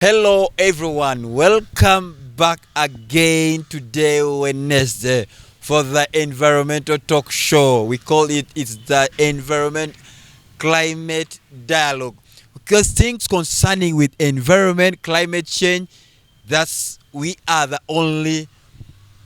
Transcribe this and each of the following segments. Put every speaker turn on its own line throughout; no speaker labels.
Hello everyone, welcome back again today Wednesday for the environmental talk show. We call it's the environment climate dialogue because things concerning with environment, climate change, that's we are the only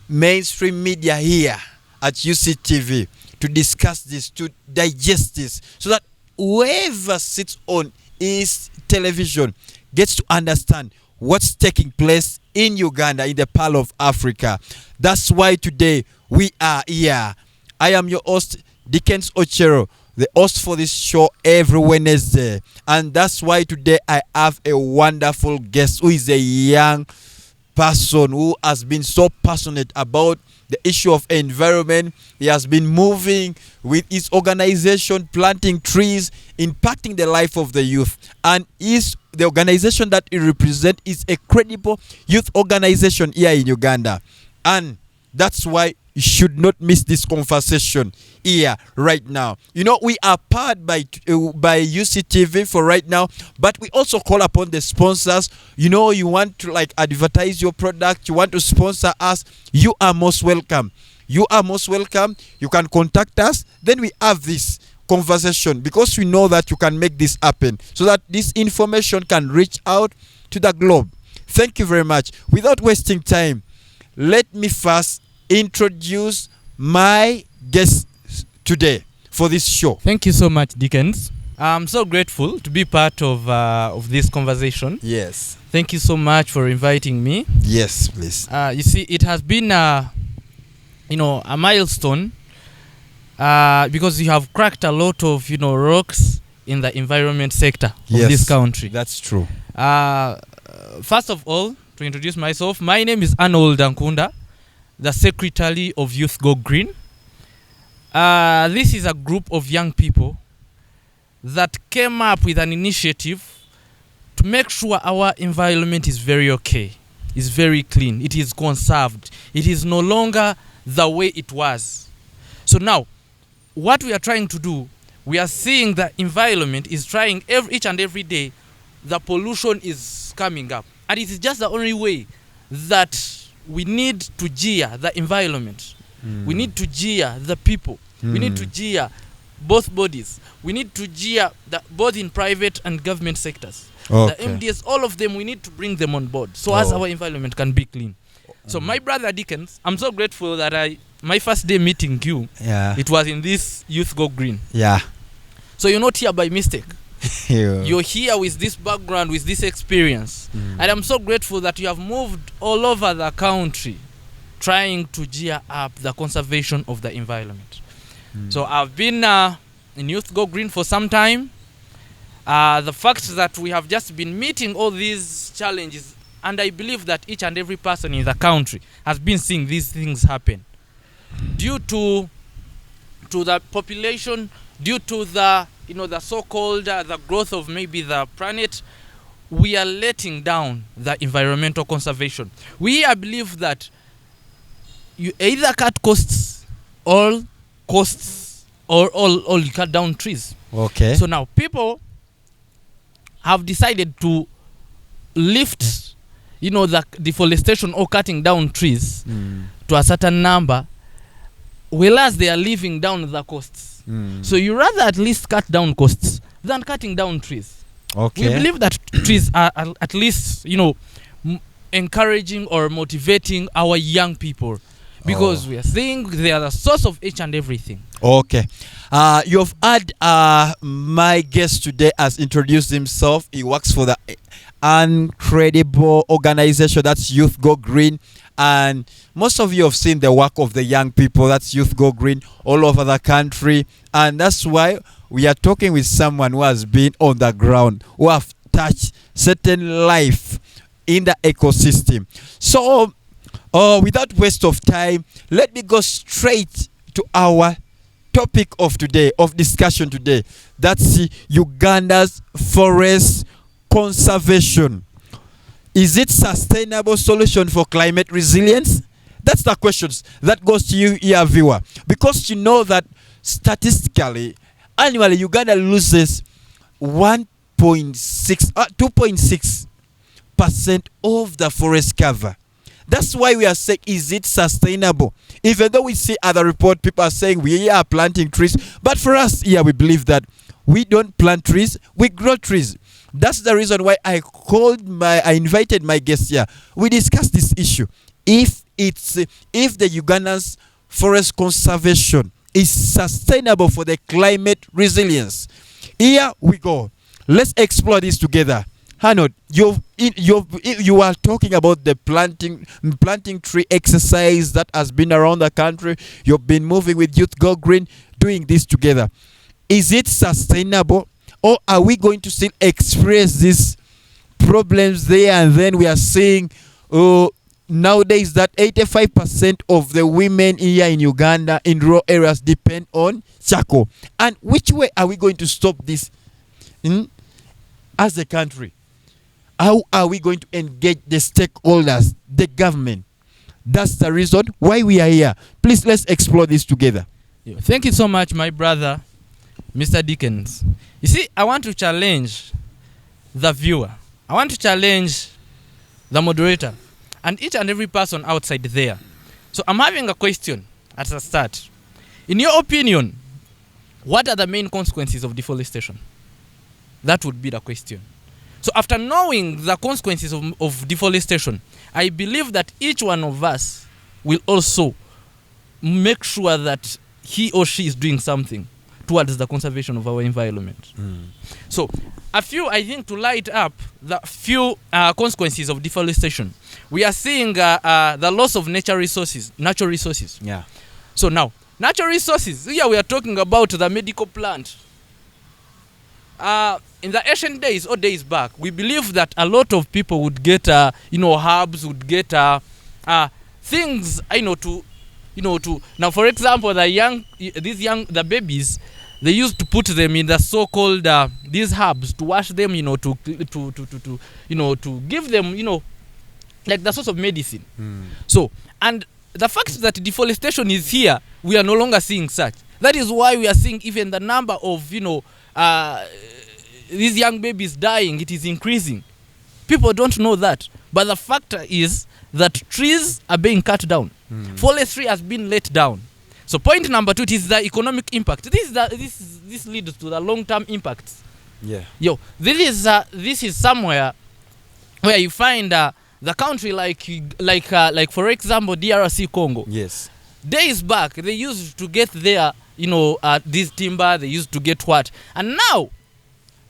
mainstream media here at UCTV to discuss this, to digest this, so that whoever sits on is television gets to understand what's taking place in Uganda, in the Pearl of Africa. That's why today we are here. I am your host, Dickens Ochero, the host for this show every Wednesday. And that's why today I have a wonderful guest who is a young person who has been so passionate about the issue of environment. He has been moving with his organization, planting trees, impacting the life of the youth. And the organization that he represents is a credible youth organization here in Uganda. And that's why you should not miss this conversation here right now. You know, we are powered by UCTV for right now, but we also call upon the sponsors. You know, you want to like advertise your product, you want to sponsor us, you are most welcome. You are most welcome. You can contact us. Then we have this conversation because we know that you can make this happen so that this information can reach out to the globe. Thank you very much. Without wasting time, let me first introduce my guest today for this show.
Thank you so much, Dickens. I'm so grateful to be part of this conversation.
Yes.
Thank you so much for inviting me.
Yes, please.
You see, it has been a milestone because you have cracked a lot of rocks in the environment sector of this country.
That's true.
First of all, to introduce myself, my name is Arnold Ankunda, the Secretary of Youth Go Green. This is a group of young people that came up with an initiative to make sure our environment is very okay, is very clean, it is conserved, it is no longer the way it was. So now, what we are trying to do, we are seeing the environment is trying each and every day, the pollution is coming up. And it is just the only way that we need to gear the environment. We need to gear the people. We need to gear both bodies. We need to gear both in private and government sectors. Okay. The MDS, all of them, we need to bring them on board so as our environment can be clean. So my brother Dickens, I'm so grateful that my first day meeting you, it was in this Youth Go Green.
Yeah.
So you're not here by mistake. You're here with this background, with this experience. And I'm so grateful that you have moved all over the country trying to gear up the conservation of the environment. So I've been in Youth Go Green for some time. The fact that we have just been meeting all these challenges, and I believe that each and every person in the country has been seeing these things happen due to the population, due to the the so-called the growth of maybe the planet. We are letting down the environmental conservation. We believe that you either cut costs or you cut down trees.
Okay.
So now people have decided to lift the deforestation or cutting down trees to a certain number, whereas they are leaving down the costs. So you rather at least cut down costs than cutting down trees.
Okay.
We believe that trees are at least encouraging or motivating our young people because we are seeing they are the source of each and everything. Okay.
You've had my guest today has introduced himself. He works for the incredible organization that's Youth Go Green, and most of you have seen the work of the young people that's Youth Go Green all over the country, and that's why we are talking with someone who has been on the ground, who have touched certain life in the ecosystem. So without waste of time, let me go straight to our topic of today, of discussion today. That's Uganda's forest conservation. Is it sustainable solution for climate resilience? That's the questions that goes to you here, viewer, because you know that statistically annually Uganda loses 2.6 of the forest cover. That's why we are saying, is it sustainable? Even though we see other report, people are saying we are planting trees. But for us here, we believe that we don't plant trees, we grow trees. That's the reason why I invited my guests here. We discussed this issue. If the Uganda's forest conservation is sustainable for the climate resilience. Here we go. Let's explore this together. Arnold, you are talking about the planting tree exercise that has been around the country. You've been moving with Youth Go Green, doing this together. Is it sustainable, or are we going to still experience these problems there? And then we are seeing nowadays that 85% of the women here in Uganda in rural areas depend on charcoal. And which way are we going to stop this as a country? How are we going to engage the stakeholders, the government? That's the reason why we are here. Please, let's explore this together.
Yeah. Thank you so much, my brother, Mr. Dickens. You see, I want to challenge the viewer. I want to challenge the moderator and each and every person outside there. So I'm having a question at the start. In your opinion, what are the main consequences of deforestation? That would be the question. So after knowing the consequences of deforestation, I believe that each one of us will also make sure that he or she is doing something towards the conservation of our environment. So a few, I think, to light up the few consequences of deforestation. We are seeing the loss of natural resources.
Yeah.
So now, natural resources, here we are talking about the medical plant. In the ancient days or days back, we believe that a lot of people would get, herbs, would get things, now, for example, the babies, they used to put them in the so-called these herbs to wash them, to give them, like the source of medicine. So, and the fact that deforestation is here, we are no longer seeing such. That is why we are seeing even the number of, these young babies dying, it is increasing. People don't know that. But the factor is that trees are being cut down. Forestry has been let down. So point number 2, it is the economic impact. This leads to the long-term impacts.
Yeah.
This is somewhere where you find the country like for example DRC Congo.
Yes.
Days back they used to get their this timber, they used to get what, and now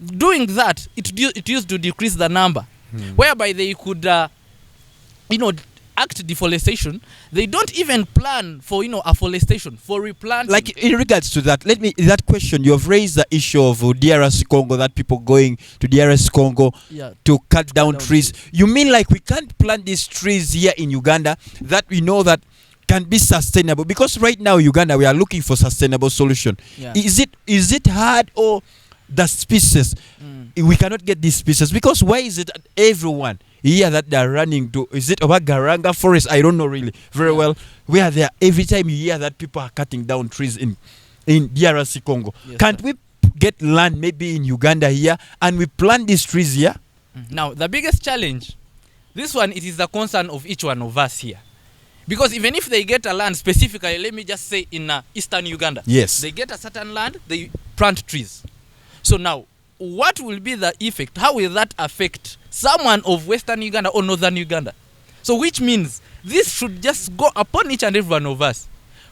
doing that it used to decrease the number, whereby they could act deforestation. They don't even plan for afforestation, for replanting.
Like in regards to that question, you have raised the issue of DRC Congo, that people going to DRC Congo to cut down trees. You mean like we can't plant these trees here in Uganda that we know that can be sustainable? Because right now Uganda, we are looking for sustainable solution. Is it hard, or the species we cannot get these species? Because why is it that everyone here that they are running to, is it Obagaranga forest? I don't know really very well. Where they are, every time you hear that people are cutting down trees in DRC Congo. Can't we get land maybe in Uganda here and we plant these trees here?
Now the biggest challenge, this one, it is the concern of each one of us here. Because even if they get a land specifically, let me just say in eastern Uganda, they get a certain land, they plant trees. So now, what will be the effect? How will that affect someone of western Uganda or northern Uganda? So which means this should just go upon each and every one of us.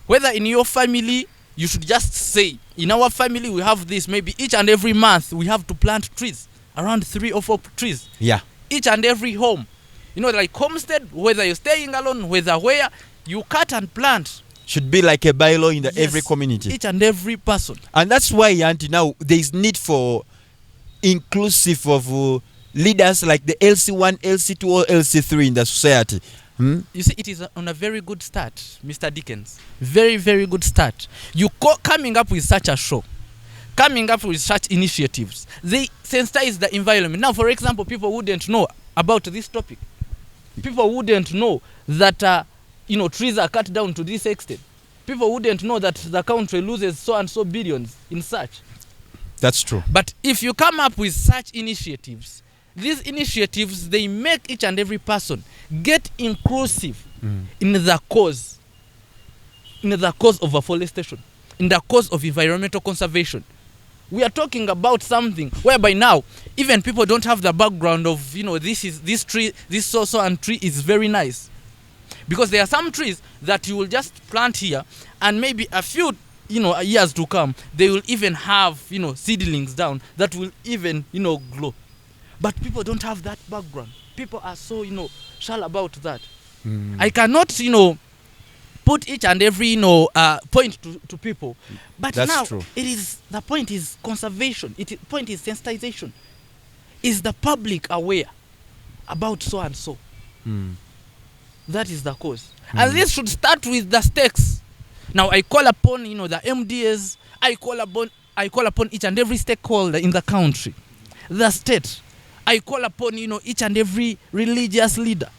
Whether in your family, you should just say, in our family we have this, maybe each and every month we have to plant trees, around 3 or 4 trees.
Yeah.
Each and every home. Like homestead, whether you're staying alone, whether where, you cut and plant.
Should be like a bylaw in every community.
Each and every person.
And that's why, Auntie, now there is need for inclusive of leaders like the LC1, LC2 or LC3 in the society.
You see, it is on a very good start, Mr. Dickens. Very, very good start. You coming up with such a show, coming up with such initiatives, they sensitize the environment. Now, for example, people wouldn't know about this topic. People wouldn't know that trees are cut down to this extent. People wouldn't know that the country loses so and so billions in such.
That's true.
But if you come up with such initiatives, these initiatives, they make each and every person get inclusive in the cause of afforestation, in the cause of environmental conservation. We are talking about something whereby now even people don't have the background of, this tree, this so and tree is very nice. Because there are some trees that you will just plant here, and maybe a few years to come, they will even have seedlings down that will even grow. But people don't have that background. People are so shy about that. I cannot put each and every point to people, but
That's
now
true.
the point is conservation. Point is sensitization. Is the public aware about so and so? That is the cause. And this should start with the stakes. Now I call upon the MDAs. I call upon each and every stakeholder in the country, the state. I call upon each and every religious leader.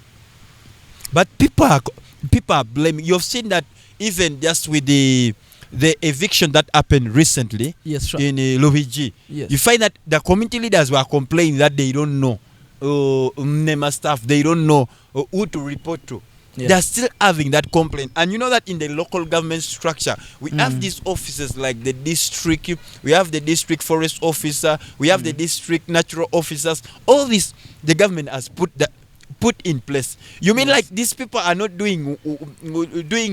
But people are blaming. You've seen that even just with the eviction that happened recently.
Yes, sure.
In Luigi.
Yes.
You find that the community leaders were complaining that they don't know NEMA staff. They don't know who to report to.
Yes.
They're still having that complaint. And you know that in the local government structure, we have these offices like the district, we have the district forest officer, we have the district natural officers. All this, the government has put in place. You mean like these people are not doing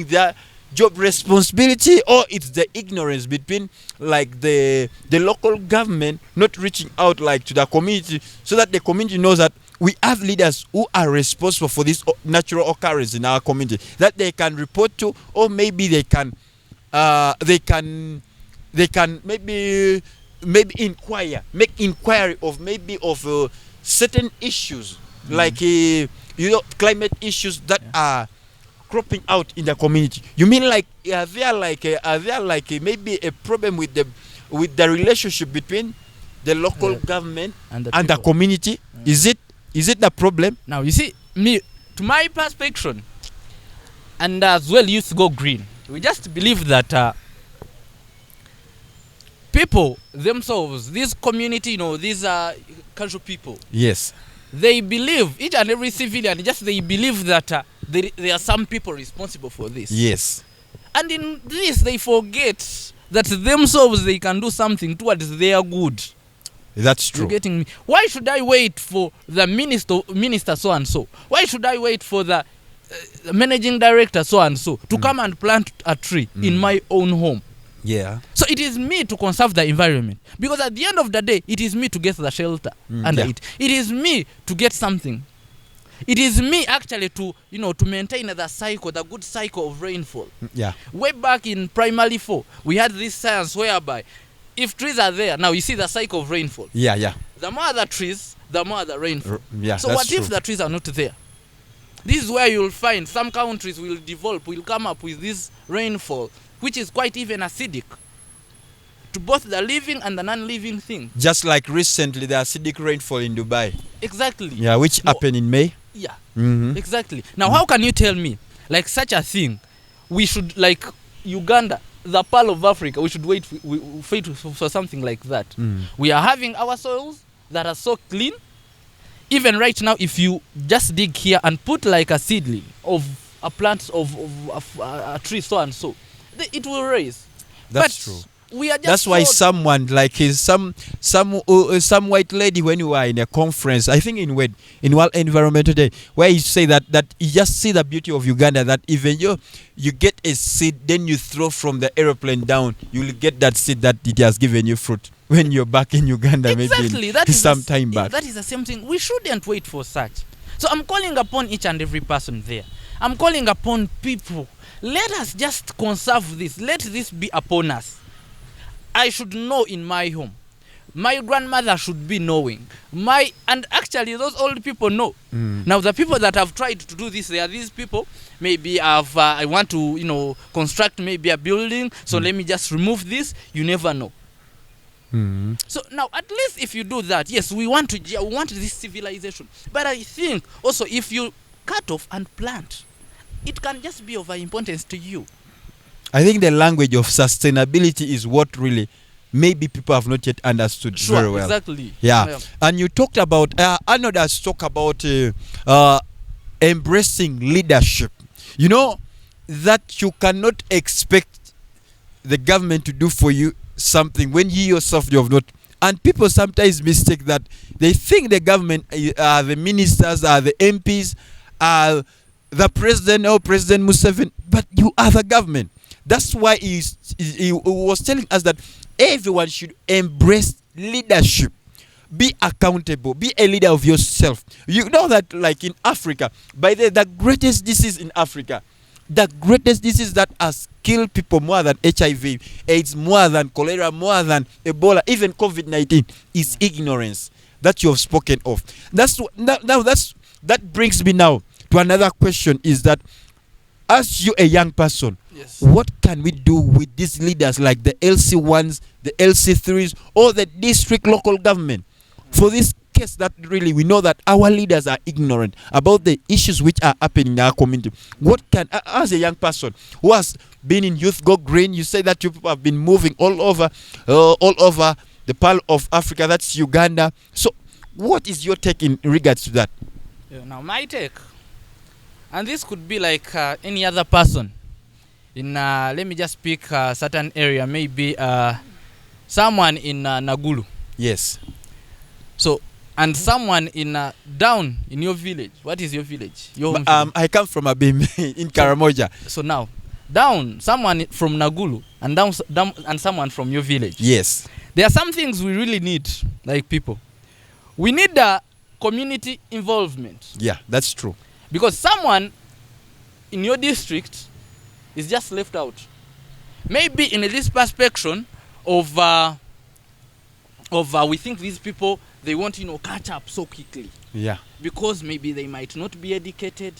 their job responsibility, or it's the ignorance between like the local government not reaching out like to the community, so that the community knows that we have leaders who are responsible for this natural occurrence in our community that they can report to, or maybe they can maybe make inquiry of certain issues like climate issues that are cropping out in the community. You mean like are there maybe a problem with the relationship between the local government and the community? Is it the problem?
Now you see, me, to my perspective, and as well used to go green, we just believe that people themselves, this community, these are casual people.
Yes.
They believe, each and every civilian, they believe that there are some people responsible for this.
Yes.
And in this, they forget that themselves, they can do something towards their good.
That's true.
You're getting me? Why should I wait for the minister so and so? Why should I wait for the managing director so and so to come and plant a tree in my own home?
Yeah.
So it is me to conserve the environment, because at the end of the day, it is me to get the shelter under it. It is me to get something. It is me actually to maintain the good cycle of rainfall.
Yeah.
Way back in primary 4, we had this science whereby if trees are there, now you see the cycle of rainfall.
Yeah.
The more the trees, the more the rainfall.
Yeah.
So what if the trees are not there? This is where you'll find some countries will come up with this rainfall, which is quite even acidic to both the living and the non-living thing.
Just like recently, the acidic rainfall in Dubai.
Exactly.
Yeah, which happened in May.
Yeah. Exactly. Now, how can you tell me, like such a thing, we should, like Uganda, the Pearl of Africa, we should wait for something like that? We are having our soils that are so clean. Even right now, if you just dig here and put like a seedling of a plant of a tree so and so, it will raise.
That's true.
We are just
That's why someone like some white lady, when you are in a conference, I think in World Environmental Day, where you say that you just see the beauty of Uganda, that even you get a seed, then you throw from the aeroplane down, you will get that seed that it has given you fruit when you're back in Uganda.
Exactly.
Maybe some time back.
That is the same thing. We shouldn't wait for such. So I'm calling upon each and every person there. I'm calling upon people. Let us just conserve this. Let this be upon us. I should know in my home. My grandmother should be knowing. And actually those old people know. Now the people that have tried to do this, they are these people. Maybe I want to construct maybe a building, so let me just remove this. You never know. So now at least if you do that, yes, we want this civilization. But I think also if you cut off and plant, it can just be of importance to you.
I think the language of sustainability is what really maybe people have not yet understood very well.
Exactly.
Yeah. And you talked about, Arnold has talked about embracing leadership. You know, that you cannot expect the government to do for you something when you yourself you have not. And people sometimes mistake that. They think the government are the ministers, are the MPs, are the president or President Museveni, but you are the government. That's why he was telling us that everyone should embrace leadership. Be accountable. Be a leader of yourself. You know that, like in Africa, by the greatest disease in Africa, the greatest disease that has killed people more than HIV, AIDS, more than cholera, more than Ebola, even COVID-19, is ignorance that you have spoken of. That brings me now to another question: is that, as you a young person,
Yes.
what can we do with these leaders like the LC1s, the LC3s, or the district local government? For this case that really we know that our leaders are ignorant about the issues which are happening in our community. What can, as a young person who has been in Youth Go Green, you say that you people have been moving all over the Pearl of Africa, that's Uganda. So what is your take in regards to that?
Now my take, and this could be like any other person in let me just pick a certain area, maybe someone in Nagulu.
Yes.
So, and someone in down in your village. What is your village? Your home village?
I come from Abim in Karamoja.
So now, down someone from Nagulu and down and someone from your village.
Yes.
There are some things we really need, like people. We need the community involvement.
Yeah, that's true.
Because someone in your district is just left out. Maybe in this perspective of we think these people, they want, catch up so quickly.
Yeah.
Because maybe they might not be educated.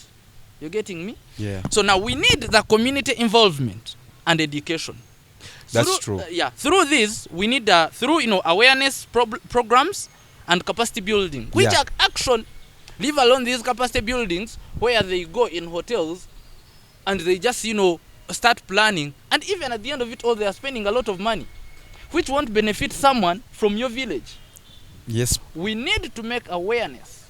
You're getting me?
Yeah.
So now we need the community involvement and education.
That's true.
Through this, we need through awareness programs and capacity building, which are action, leave alone these capacity buildings where they go in hotels and they just start planning, and even at the end of it all they are spending a lot of money, which won't benefit someone from your village.
Yes.
We need to make awareness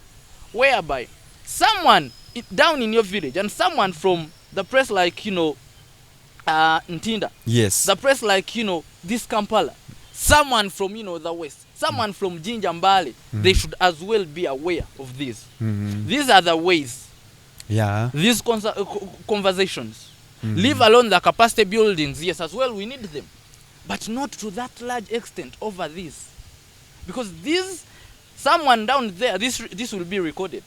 whereby someone down in your village and someone from the place like Ntinda,
Yes.
the place like this Kampala, someone from the west, someone from Jinja Mbale, they should as well be aware of this. These are the ways.
Yeah.
These conversations. Leave alone the capacity buildings. Yes, as well we need them, but not to that large extent over this, because someone down there, this will be recorded.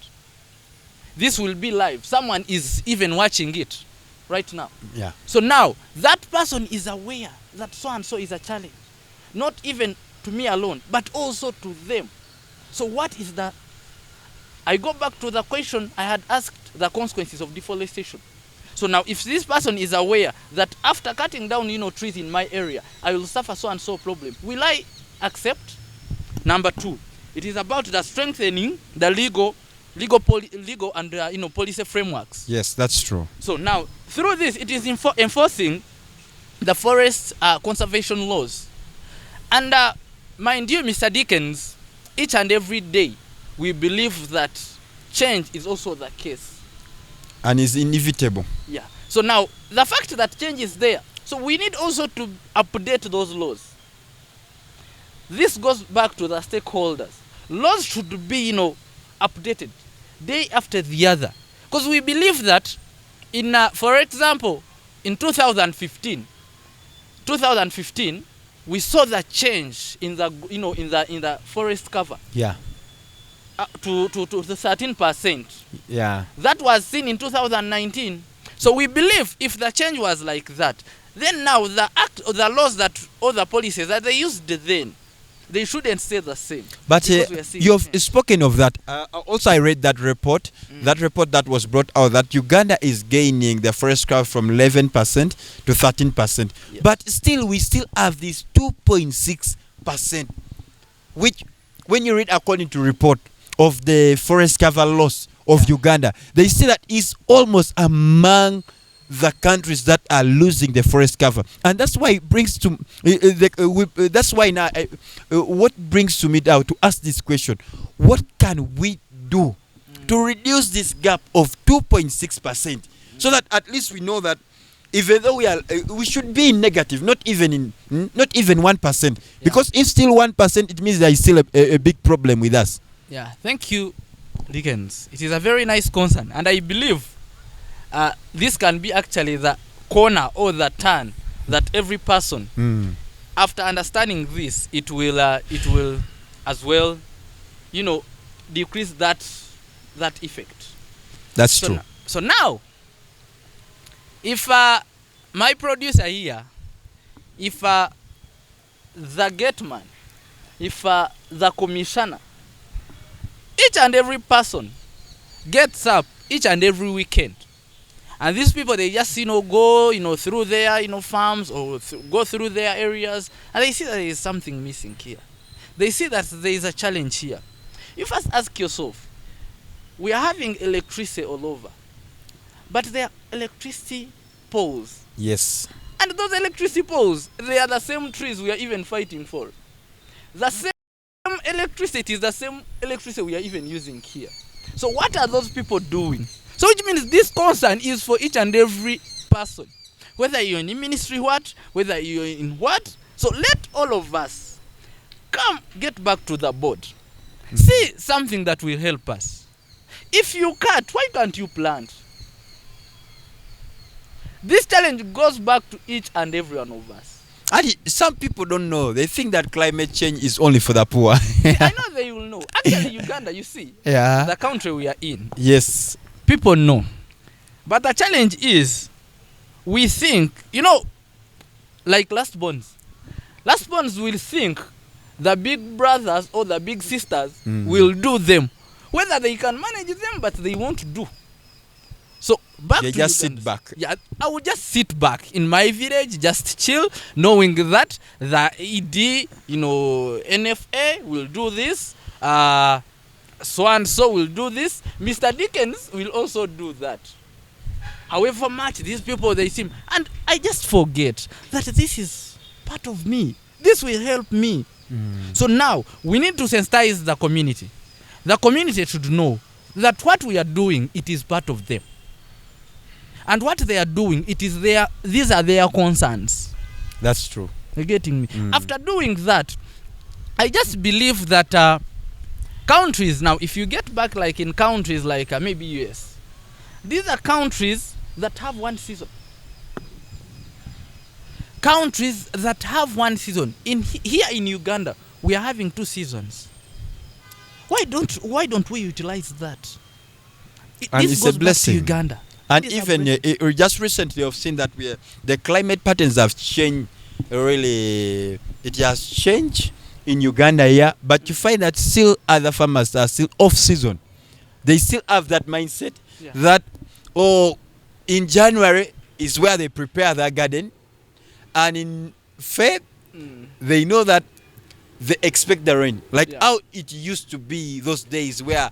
This will be live. Someone is even watching it right now.
Yeah.
So now that person is aware that so and so is a challenge, not even to me alone, but also to them. So what is that? I go back to the question I had asked, the consequences of deforestation. So now if this person is aware that after cutting down trees in my area, I will suffer so and so problem, will I accept? Number two, it is about the strengthening the legal and policy frameworks.
Yes, that's true.
So now through this, it is enforcing the forest conservation laws. And mind you, Mr. Dickens, each and every day we believe that change is also the case.
And is inevitable.
Yeah. So now the fact that change is there, so we need also to update those laws. This goes back to the stakeholders. Laws should be, updated day after the other, because we believe that for example, in 2015, we saw the change in the in the forest cover.
Yeah.
To the 13%.
Yeah.
That was seen in 2019. So we believe if the change was like that, then now the laws that all the policies that they used then, they shouldn't stay the same.
But you've spoken of that. Also, I read that report. That report that was brought out that Uganda is gaining the forest cover from 11% to 13%.
Yes.
But still, we still have this 2.6%, which, when you read according to report of the forest cover loss of Uganda, they say that is almost among the countries that are losing the forest cover, and that's why it brings to that's why now what brings to me now to ask this question: what can we do to reduce this gap of 2.6%, so that at least we know that even though we should be in negative, not even 1%, because if still 1%, it means there is still a big problem with us.
Yeah, thank you, Dickens. It is a very nice concern, and I believe this can be actually the corner or the turn that every person, after understanding this, it will as well, decrease that effect.
That's true.
So now, if my producer here, if the gateman, if the commissioner, each and every person gets up each and every weekend, and these people, they just go through their farms or go through their areas, and they see that there is something missing here. They see that there is a challenge here. You first ask yourself, we are having electricity all over, but there are electricity poles.
Yes.
And those electricity poles, they are the same trees we are even fighting for. The same electricity is the same electricity we are even using here. So what are those people doing? So which means this concern is for each and every person, whether you're in ministry whether you're in what. So let all of us come get back to the board. See something that will help us. If you cut, why can't you plant? This challenge goes back to each and every one of us.
And some people don't know. They think that climate change is only for the poor.
I know they will know. Actually, Uganda, you see, the country we are in.
Yes.
People know. But the challenge is, we think, like last bonds. Last bonds will think the big brothers or the big sisters will do them. Whether they can manage them, but they won't do. So back
they
to
just
Uganda.
sit back.
Yeah, I would just sit back in my village, just chill, knowing that the ED, NFA will do this, so and so will do this. Mr. Dickens will also do that. However much these people, they seem, and I just forget that this is part of me. This will help me. So now we need to sensitize the community. The community should know that what we are doing, it is part of them. And what they are doing, these are their concerns.
That's true.
You're getting me? After doing that, I just believe that countries, now if you get back like in countries like maybe US, these are countries that have one season. Countries that have one season. Here in Uganda, we are having 2 seasons. Why don't we utilize that?
And
this
it's
goes
a blessing.
Back to Uganda.
And even just recently I've seen that the climate patterns have changed. Really, it has changed in Uganda here, but you find that still other farmers are still off season. They still have that mindset that in January is where they prepare their garden, and in Feb they know that they expect the rain, like how it used to be those days where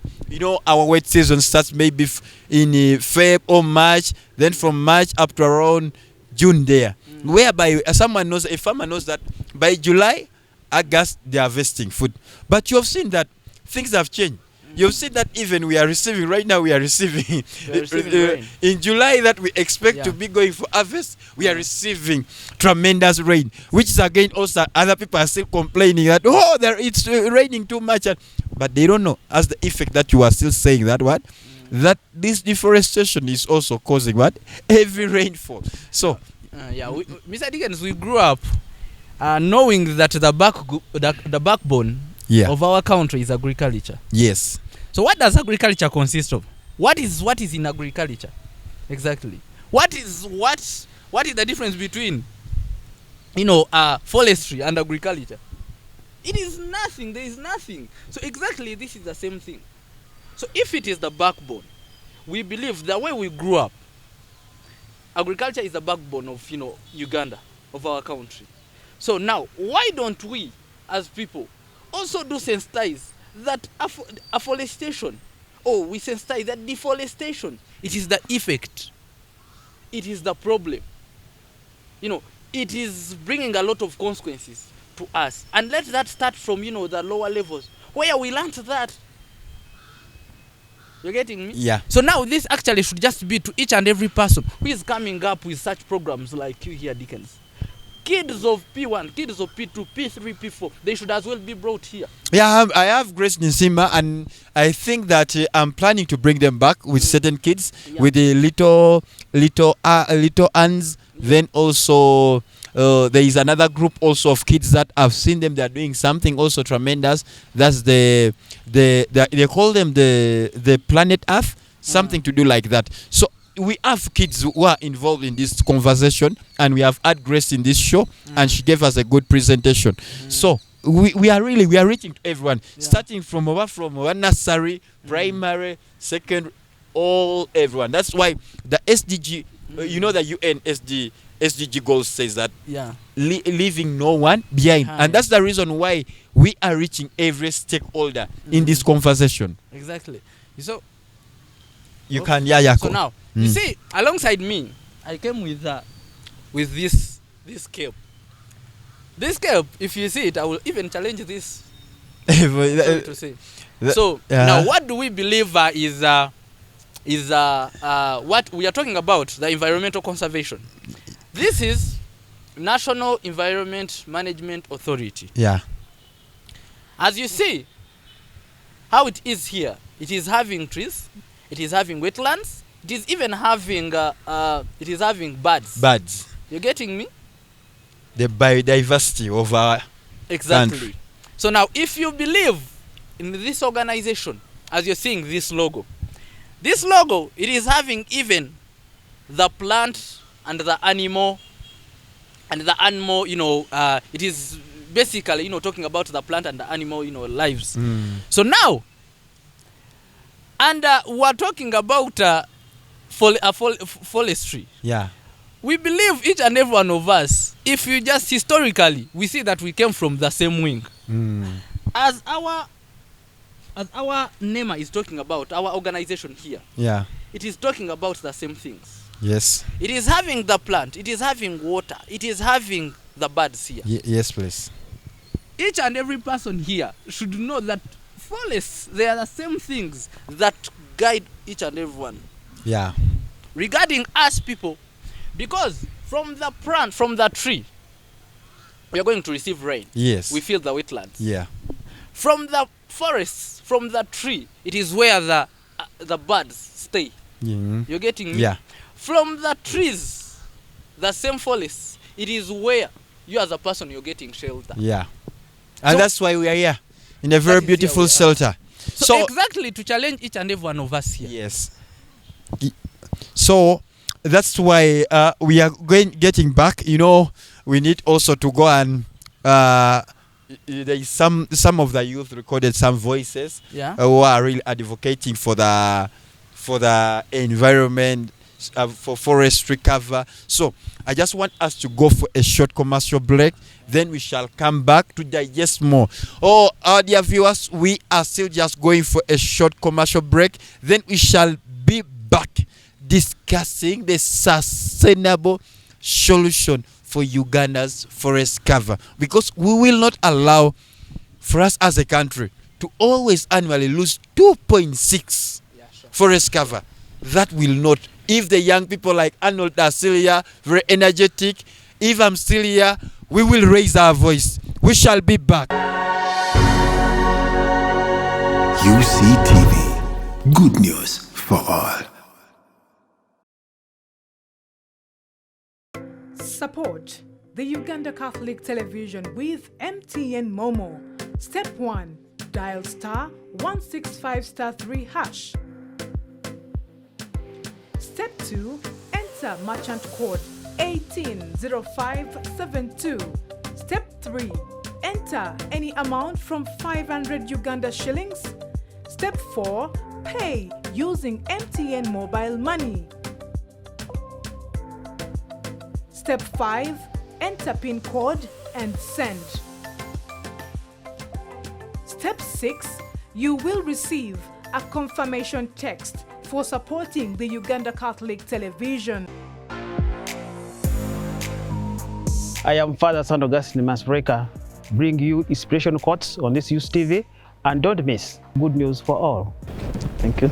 our wet season starts maybe in Feb or March, then from March up to around June there, whereby a farmer knows that by July, August they are harvesting food. But you have seen that things have changed. You've seen that even we are receiving rain. In July that we expect to be going for harvest, we are receiving tremendous rain, which is again also other people are still complaining that it's raining too much, but they don't know as the effect that you are still saying that that this deforestation is also causing heavy rainfall. So
Mr. Dickens, we grew up knowing that the backbone of our country is agriculture.
Yes.
So what does agriculture consist of? What is in agriculture? Exactly. What is the difference between forestry and agriculture? It is nothing. There is nothing. So exactly this is the same thing. So if it is the backbone, we believe the way we grew up, agriculture is the backbone of Uganda, of our country. So now why don't we as people also do sensitize that afforestation, we sensitize that deforestation, it is the effect it is the problem. It is bringing a lot of consequences to us. And let that start from, the lower levels, where we learned that. You're getting me?
Yeah.
So now this actually should just be to each and every person who is coming up with such programs like you here, Dickens. Kids of P1, kids of P2, P3, P4, they should as well be brought here.
Yeah, I have Grace Nisima, and I think that I'm planning to bring them back with certain kids, with the little hands. Then also there is another group also of kids that I've seen them. They are doing something also tremendous. That's they call them the Planet Earth, something to do like that. So we have kids who are involved in this conversation, and we have had Grace in this show, and she gave us a good presentation. So we are reaching to everyone, starting from one nursery, primary, secondary, everyone. That's why the SDG, the UN SDG goals says that leaving no one behind, and that's the reason why we are reaching every stakeholder in this conversation.
Exactly. So
you can, So
now you see, alongside me, I came with this cape. This cape, if you see it, I will even challenge this. To say. So now, what do we believe is what we are talking about? The environmental conservation. This is National Environment Management Authority.
Yeah.
As you see, how it is here, it is having trees, it is having wetlands, it is even having birds.
Birds.
You're getting me?
The biodiversity of our country.
So now, if you believe in this organization, as you're seeing this logo, it is having even the plant and the animal, it is basically, talking about the plant and the animal, lives. So now, and we're talking about forestry.
Yeah.
We believe each and every one of us, if you just historically, we see that we came from the same wing. As our NEMA is talking about, our organization here, it is talking about the same things.
Yes.
It is having the plant, it is having water, it is having the birds here.
Yes, please.
Each and every person here should know that forests, they are the same things that guide each and every one.
Yeah.
Regarding us people, because from the plant, from the tree, we are going to receive rain.
Yes.
We fill the wetlands.
Yeah.
From the forests, from the tree, it is where the birds stay. You're getting me?
Yeah.
From the trees, the same forests, it is where you as a person, you're getting shelter.
Yeah. And that's why we are here, in a very beautiful shelter.
So exactly, to challenge each and every one of us here.
Yes. So that's why we are getting back. We need also to go and there is some of the youth recorded some voices who are really advocating for the environment, for forestry cover. So I just want us to go for a short commercial break. Then we shall come back to digest more. Our dear viewers, we are still just going for a short commercial break. Then we shall be back discussing the sustainable solution for Uganda's forest cover, because we will not allow for us as a country to always annually lose 2.6 forest cover. That will not. If the young people like Arnold are still here, very energetic, if I'm still here, we will raise our voice. We shall be back.
UCTV, good news for all.
Support the Uganda Catholic Television with MTN Momo. Step 1. Dial *165*3#. Step 2. Enter merchant code 180572. Step 3. Enter any amount from 500 Uganda shillings. Step 4. Pay using MTN mobile money. Step 5. Enter PIN code and send. Step 6. You will receive a confirmation text for supporting the Uganda Catholic Television.
I am Father Son Augustine Masbreka, bring you inspiration quotes on this UCTV, and don't miss good news for all. Thank you.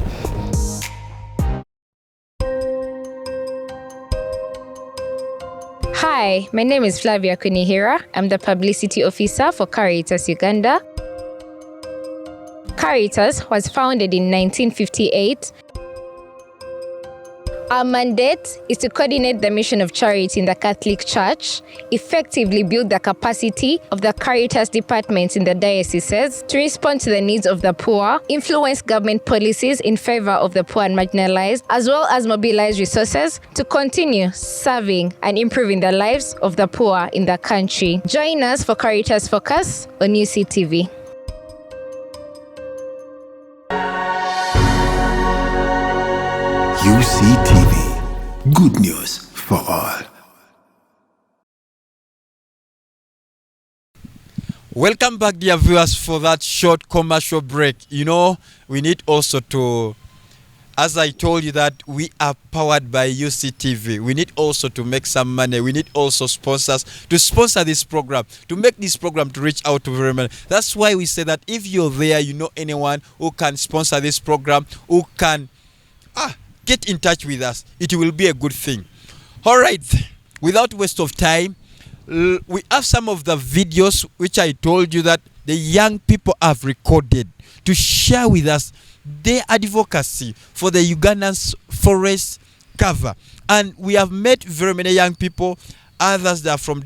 Hi, my name is Flavia Kunihira. I'm the publicity officer for Caritas Uganda. Caritas was founded in 1958. Our mandate is to coordinate the mission of charity in the Catholic Church, effectively build the capacity of the Caritas departments in the dioceses to respond to the needs of the poor, influence government policies in favor of the poor and marginalized, as well as mobilize resources to continue serving and improving the lives of the poor in the country. Join us for Caritas Focus on UCTV.
UCTV. Good news for all.
Welcome back, dear viewers, for that short commercial break. You know, we need also to, as I told you, that we are powered by UCTV. We need also to make some money. We need also sponsors to sponsor this program, to make this program to reach out to very many. That's why we say that if you're there, you know anyone who can sponsor this program, who can get in touch with us, it will be a good thing. All right, without waste of time, we have some of the videos which I told you that the young people have recorded to share with us their advocacy for the Ugandan forest cover. And we have met very many young people, others that are from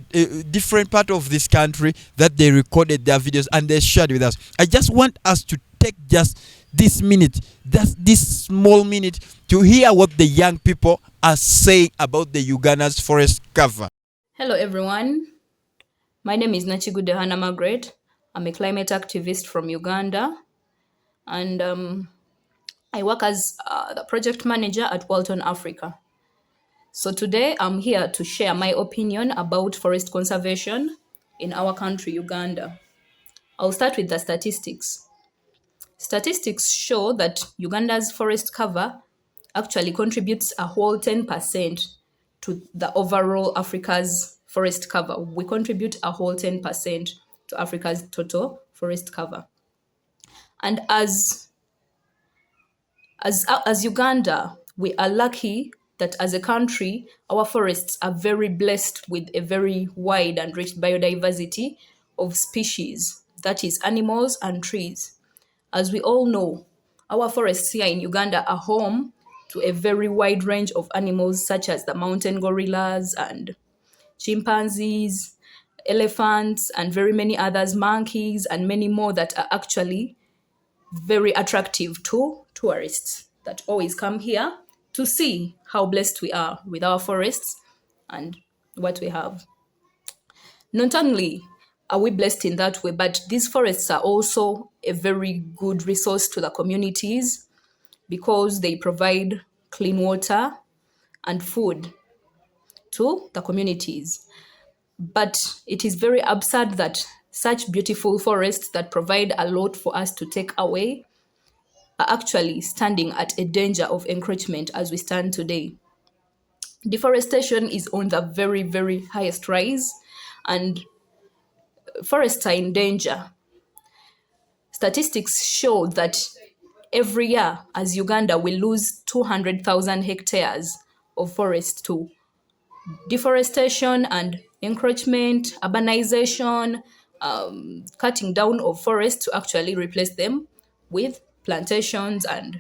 different part of this country, that they recorded their videos and they shared with us. I just want us to take just this minute, this small minute, to hear what the young people are saying about the Uganda's forest cover.
Hello everyone, my name is Nachigude Hannah Margaret. I'm a climate activist from Uganda, and I work as the project manager at Walton Africa. So today I'm here to share my opinion about forest conservation in our country, Uganda. I'll start with the statistics. Statistics show that Uganda's forest cover actually contributes a whole 10% to the overall Africa's forest cover. We contribute a whole 10% to Africa's total forest cover. And as Uganda, we are lucky that as a country, our forests are very blessed with a very wide and rich biodiversity of species, that is animals and trees. As we all know, our forests here in Uganda are home to a very wide range of animals such as the mountain gorillas and chimpanzees, elephants, and very many others, monkeys, and many more that are actually very attractive to tourists that always come here to see how blessed we are with our forests and what we have. Not only are we blessed in that way, but these forests are also a very good resource to the communities because they provide clean water and food to the communities. But it is very absurd that such beautiful forests that provide a lot for us to take away are actually standing at a danger of encroachment as we stand today. Deforestation is on the very, very highest rise, and forests are in danger. Statistics show that every year, as Uganda, we lose 200,000 hectares of forest to deforestation and encroachment, urbanization, cutting down of forests to actually replace them with plantations and,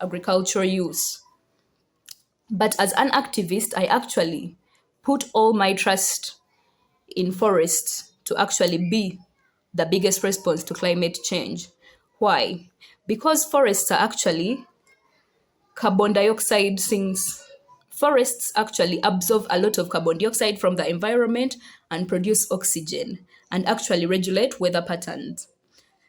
agricultural use. But as an activist, I actually put all my trust in forests to actually be the biggest response to climate change. Why? Because forests are actually carbon dioxide sinks. Forests actually absorb a lot of carbon dioxide from the environment and produce oxygen and actually regulate weather patterns.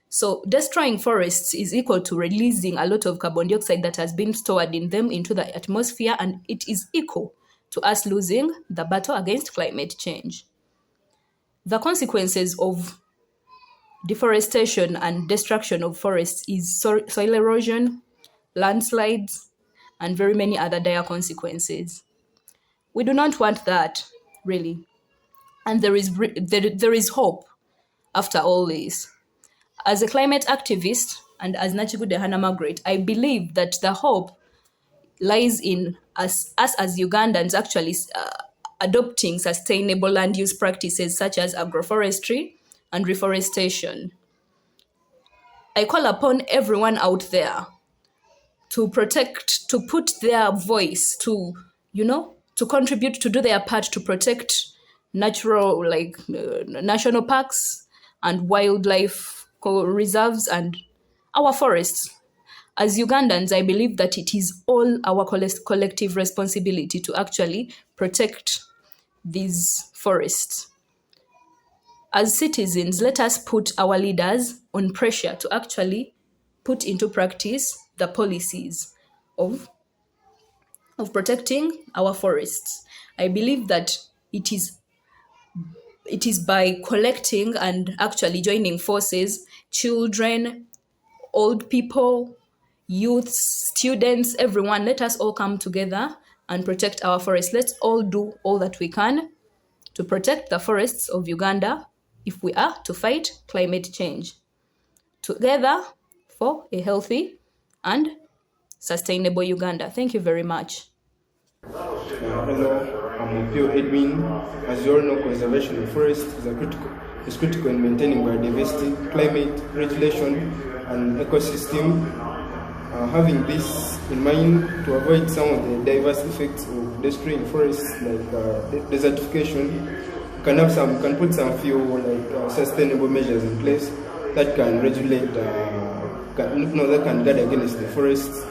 So destroying forests is equal to releasing a lot of carbon dioxide that has been stored in them into the atmosphere, and it is equal to us losing the battle against climate change. The consequences of deforestation and destruction of forests is soil erosion, landslides, and very many other dire consequences. We do not want that, really. And there is hope after all this. As a climate activist and as Nachigude Hannah Margaret, I believe that the hope lies in us as Ugandans actually adopting sustainable land use practices such as agroforestry and reforestation. I call upon everyone out there to protect, to put their voice, to contribute, to do their part to protect natural, national parks and wildlife reserves and our forests. As Ugandans, I believe that it is all our collective responsibility to actually protect these forests. As citizens, let us put our leaders on pressure to actually put into practice the policies of protecting our forests. I believe that it is by collecting and actually joining forces, children, old people, youths, students, everyone, let us all come together and protect our forests. Let's all do all that we can to protect the forests of Uganda if we are to fight climate change. Together for a healthy and sustainable Uganda. Thank you very much.
Hello, I'm Opio Edwin. As you all know, conservation of forests is critical in maintaining biodiversity, climate regulation, and ecosystem. Having this in mind to avoid some of the diverse effects of destroying forests like desertification, can put some few sustainable measures in place that can regulate, that can guard against the forests.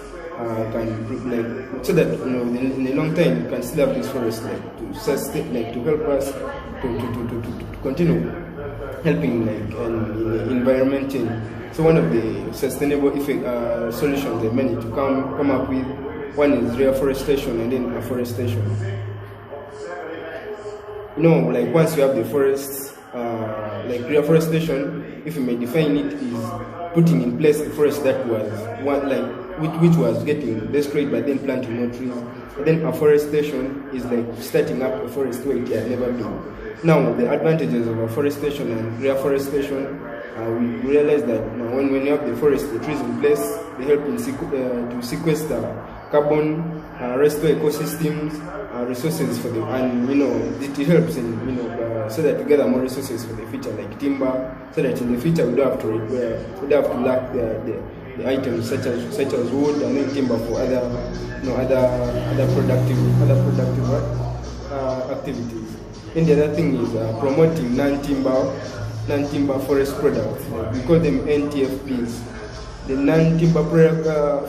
So that in a long time we can still have this forest to sustain, to help us to continue helping in environment change. So one of the sustainable solutions they managed to come up with, one is reforestation and then afforestation. Once you have the forests, reforestation, if you may define it, is putting in place a forest that was which was getting destroyed by then planting more trees. And then afforestation is like starting up a forest where it had never been. Now the advantages of afforestation and reforestation, we realize that when you have the forest, the trees in place, they help to sequester carbon, restore ecosystems, resources for and it helps in so that we gather more resources for the future, like timber, so that in the future we don't have to lack the items such as wood and then timber for other productive activities. And the other thing is promoting non-timber forest products. We call them NTFPs. The non-timber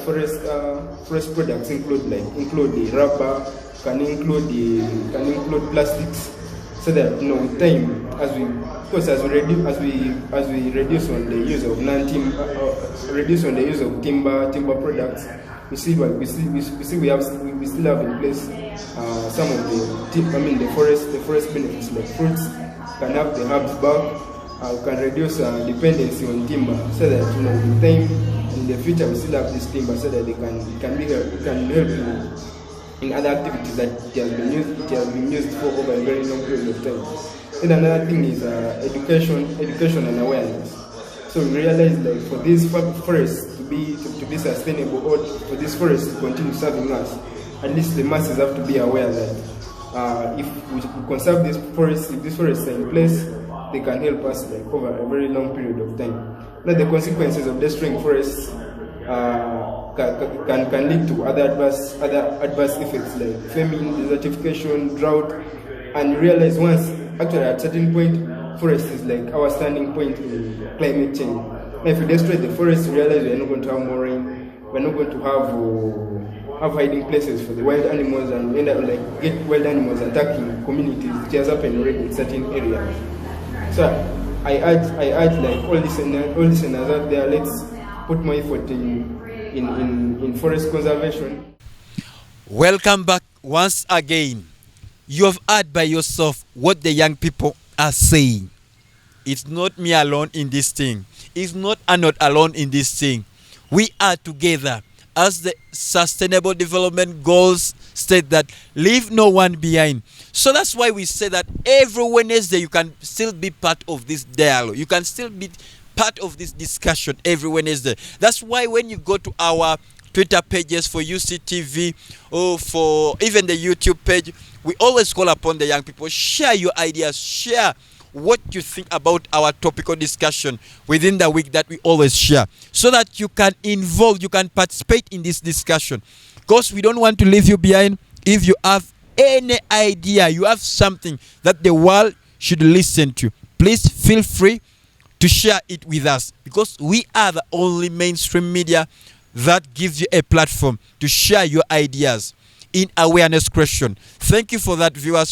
forest products include the rubber, can include plastics, so that with time, as we reduce on the use of timber products, we still have in place some of the forest benefits, like fruits can have the herbs back, can reduce dependency on timber, so that with time in the future we still have this timber, so that it can help in other activities that it has been used for over a very long period of time. Then another thing is education and awareness. So we realize that for these forests to be sustainable, or for this forest to continue serving us, at least the masses have to be aware that if we conserve these forests, if these forests are in place, they can help us over a very long period of time. Now the consequences of destroying forests can lead to other adverse effects like famine, desertification, drought, and you realize at a certain point, forest is like our standing point in climate change. Now, if we destroy the forest, you realize we are not going to have more rain, we are not going to have hiding places for the wild animals, and we end up get wild animals attacking communities, which has happened already in certain areas. So I urge all listeners out there, let's put more effort in forest conservation.
Welcome back once again. You have heard by yourself what the young people are saying. It's not me alone in this thing. It's not Arnold alone in this thing. We are together as the Sustainable Development Goals state that leave no one behind. So that's why we say that every Wednesday you can still be part of this dialogue. You can still be part of this discussion every Wednesday. That's why when you go to our Twitter pages for UCTV or for even the YouTube page, we always call upon the young people, share your ideas, share what you think about our topical discussion within the week that we always share, so that you can involve, you can participate in this discussion, because we don't want to leave you behind. If you have any idea, you have something that the world should listen to, please feel free to share it with us, because we are the only mainstream media that gives you a platform to share your ideas in awareness question. Thank you for that, viewers,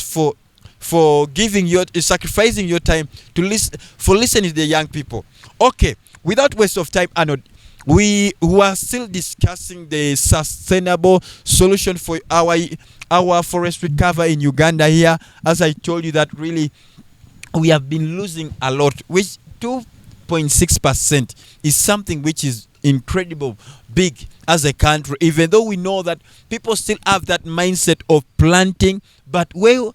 for giving your sacrificing your time to listening to the young people. Okay, without waste of time, Arnold, we are still discussing the sustainable solution for our forest recovery in Uganda here. As I told you, that really we have been losing a lot, which 2.6% is something which is incredible big as a country, even though we know that people still have that mindset of planting, but where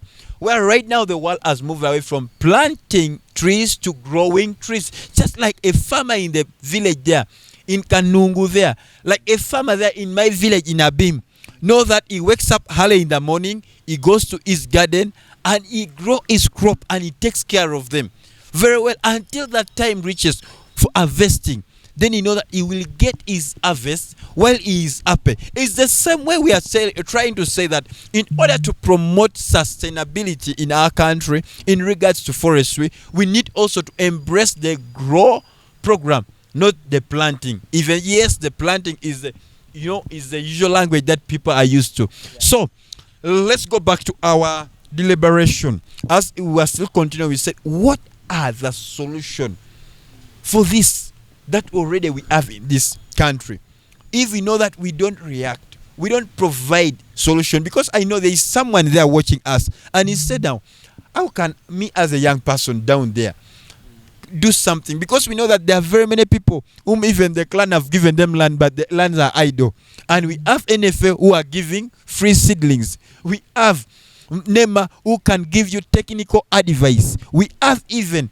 right now the world has moved away from planting trees to growing trees. Just like a farmer in the village there in Kanungu there, like a farmer there in my village in Abim, know that he wakes up early in the morning, he goes to his garden and he grows his crop and he takes care of them very well until that time reaches for harvesting. Then you know that he will get his harvest while he is happy. It's the same way we are trying to say that in order to promote sustainability in our country in regards to forestry, we need also to embrace the grow program, not the planting. Even yes, the planting is the usual language that people are used to. Yeah. So let's go back to our deliberation. As we are still continuing, we said, what are the solution for this that already we have in this country? If we know that we don't react, we don't provide solution, because I know there is someone there watching us and he said, now how can me as a young person down there do something? Because we know that there are very many people whom even the clan have given them land, but the lands are idle. And we have NFL who are giving free seedlings. We have NEMA who can give you technical advice. We have even